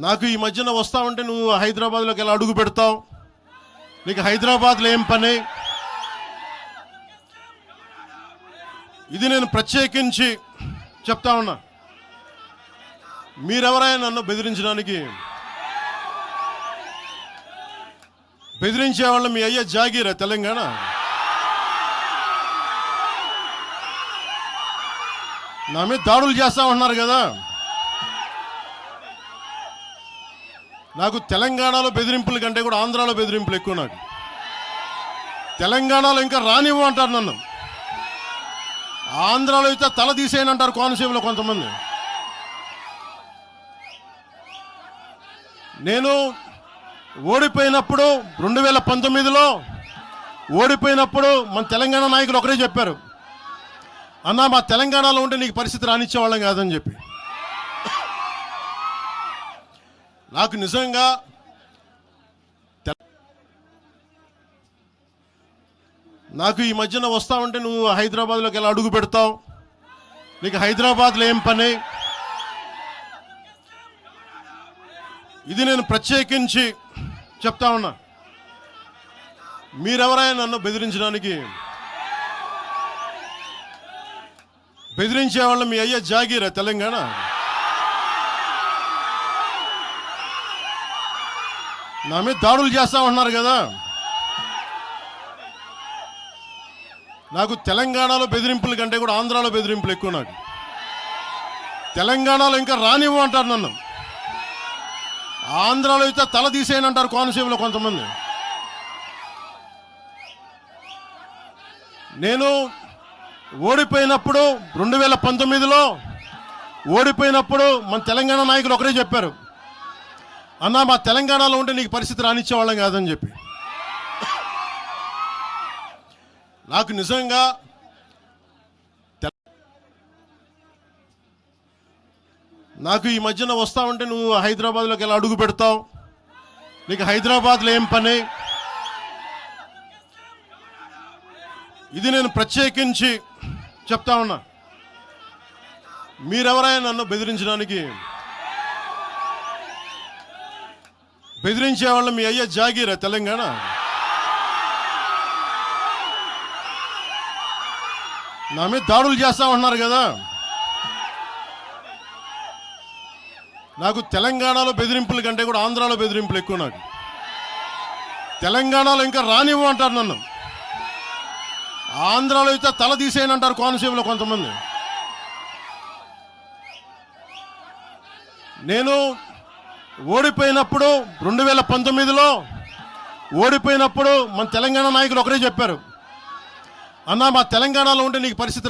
నాకు ఈ మధ్యన వస్తా ఉంటే నువ్వు హైదరాబాద్లోకి ఎలా అడుగు పెడతావు, నీకు హైదరాబాద్లో ఏం పని, ఇది నేను ప్రత్యేకించి చెప్తా ఉన్నా. మీరెవరైనా నన్ను బెదిరించే వాళ్ళు మీ అయ్యే జాగీరా తెలంగాణ. నా మీద దాడులు చేస్తా ఉన్నారు కదా. నాకు తెలంగాణలో బెదిరింపుల కంటే కూడా ఆంధ్రాలో బెదిరింపులు ఎక్కువ. నాకు తెలంగాణలో ఇంకా రానివ్వు అంటారు నన్ను, ఆంధ్రాలో అయితే తల తీసేయని అంటారు కోనసీమలో కొంతమంది. నేను ఓడిపోయినప్పుడు 2019లో ఓడిపోయినప్పుడు మన తెలంగాణ నాయకులు ఒకరే చెప్పారు, అన్నా మా తెలంగాణలో ఉంటే నీకు పరిస్థితి రానిచ్చేవాళ్ళం కాదని చెప్పి. నాకు నిజంగా నాకు ఈ మధ్యన వస్తా ఉంటే నువ్వు హైదరాబాద్లోకి ఎలా అడుగు పెడతావు, నీకు హైదరాబాద్లో ఏం పని, ఇది నేను ప్రత్యేకించి చెప్తా ఉన్నా. మీరెవరైనా నన్ను బెదిరించే వాళ్ళు మీ అయ్యే జాగీరా తెలంగాణ. నా మీద దాడులు చేస్తా ఉన్నారు కదా. నాకు తెలంగాణలో బెదిరింపుల కంటే కూడా ఆంధ్రాలో బెదిరింపులు ఎక్కువ. నాకు తెలంగాణలో ఇంకా రానివ్వు అంటారు నన్ను, ఆంధ్రాలో అయితే తల తీసేయని అంటారు కోనసీమలో కొంతమంది. నేను ఓడిపోయినప్పుడు 2019లో ఓడిపోయినప్పుడు మన తెలంగాణ నాయకులు ఒకరే చెప్పారు, అన్నా మా తెలంగాణలో ఉంటే నీకు పరిస్థితి రానిచ్చేవాళ్ళం కాదని చెప్పి. నాకు నిజంగా నాకు ఈ మధ్యన వస్తా ఉంటే నువ్వు హైదరాబాద్లోకి ఎలా అడుగు పెడతావు, నీకు హైదరాబాద్లో ఏం పని, ఇది నేను ప్రత్యేకించి చెప్తా ఉన్నా. మీరెవరైనా నన్ను బెదిరించే వాళ్ళు మీ అయ్యే జాగీరా తెలంగాణ. నా మీద దాడులు చేస్తా ఉన్నారు కదా. నాకు తెలంగాణలో బెదిరింపుల కంటే కూడా ఆంధ్రాలో బెదిరింపులు ఎక్కువ. నాకు తెలంగాణలో ఇంకా రానివ్వు అంటారు నన్ను, ఆంధ్రాలో అయితే తల తీసేయని అంటారు కోనసీమలో కొంతమంది. నేను ఓడిపోయినప్పుడు 2019లో ఓడిపోయినప్పుడు మన తెలంగాణ నాయకులు ఒకరే చెప్పారు, అన్నా మా తెలంగాణలో ఉంటే నీకు పరిస్థితి